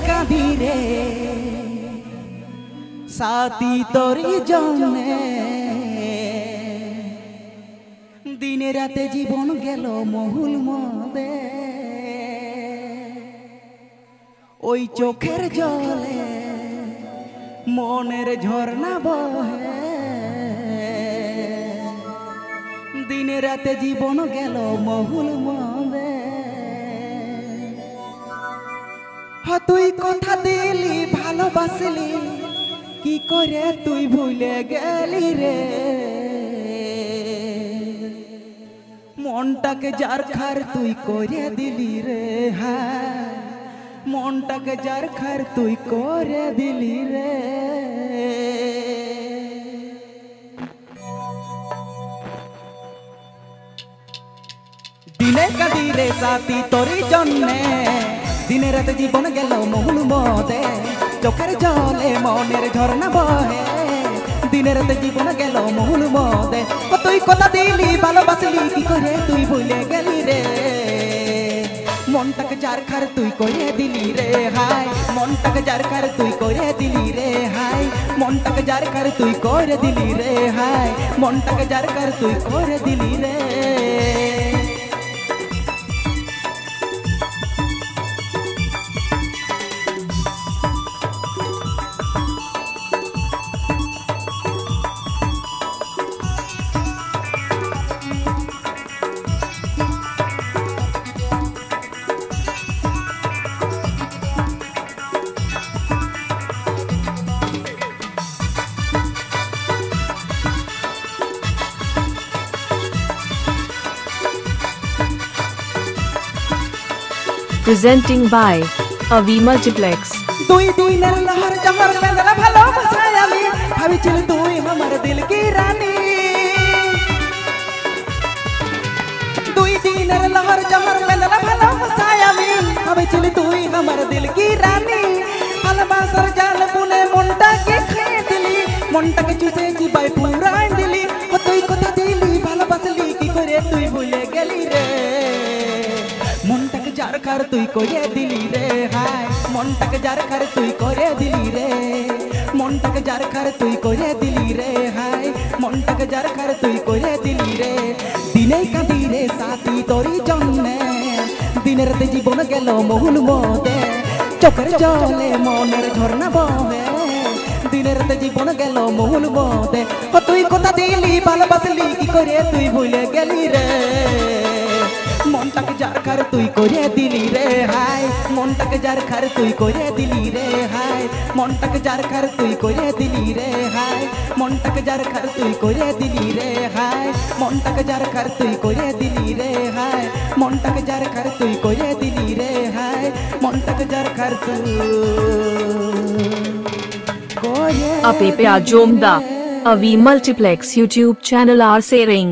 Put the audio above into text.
কাঁদিরে সাথী তোরি জন্যে দিনে রাতে জীবন গেল মহুল মদে ওই চোখের জলে মনের ঝর্ণা বহে দিনে রাতে জীবন গেল মহুল মদে তুই কথা দিলি ভালোবাসলি কি করে তুই ভুলে গেলি রে মনটাকে যার খার তুই করে দিলি রে হ্যাঁ মনটাকে যার খার তুই করে দিলি রে দিনে কাঁদিরে সাথী তোরি জন্যে দিনে রাতে জীবন গেল মহুল মদে চোখের জলে মনের ঝর্ণা বহে দিনে রাতে জীবন গেল মহুল মদে তুই কথা দিলি ভালোবাসলি কি করে তুই ভুলে গেলি রে মনটাকে যার খার তুই করে দিলি রে হাই মনটাকে যার খার তুই করে দিলি রে হাই মনটাকে যার খার তুই করে দিলি রে হাই মনটাকে যার খার তুই করে দিলি রে Presenting by Avi Multiplex. তুই দিনের লহর জহর বেদনা ভালোবাসায় আমি ভাবিছিলি তুই আমার দিল কি রানী তুই দিনের লহর জহর বেদনা ভালোবাসায় আমি ভাবিছিলি তুই আমার দিল কি রানী ভালোবাসার জাল বুনে মনটাকে খেয়ে দিলি মনটাকে চুষে চিবাই পুরাই দিলি তুই কথা দিলি ভালোবাসলি কি করে তুই ভুলে গেলি রে মনটাকে যার খার তুই করে দিলি রে হাই মনটাকে যার খার তুই করে দিলি রে মনটাকে যার খার তুই করে দিলি রে হাই মনটাকে যার খার তুই করে দিলি রে দিনে কাঁদি রে সাথী তোরি জন্যে দিনের রাতে জীবন গেল মহুল মদে চোখের জলে মনের ঝর্ণা বহে দিনের রাতে জীবন গেল মহুল মদে তুই কথা দিলি ভালোবাসলি কি করে তুই ভুলে গেলি রে মনটাকে যার খার তুই করে দিলি রে হাই মনটাকে যার খার তুই করে দিলি রে হাই মনটাকে যার খার তুই করে দিলি রে হাই মনটাকে যার খার তুই করে দিলি রে হাই মনটাকে যার খার তুই করে দিলি রে হাই মনটাকে যার খার তুই করে দিলি রে হাই মনটাকে যার খার তুই Ape pe Ajomda Avi Multiplex YouTube channel are sharing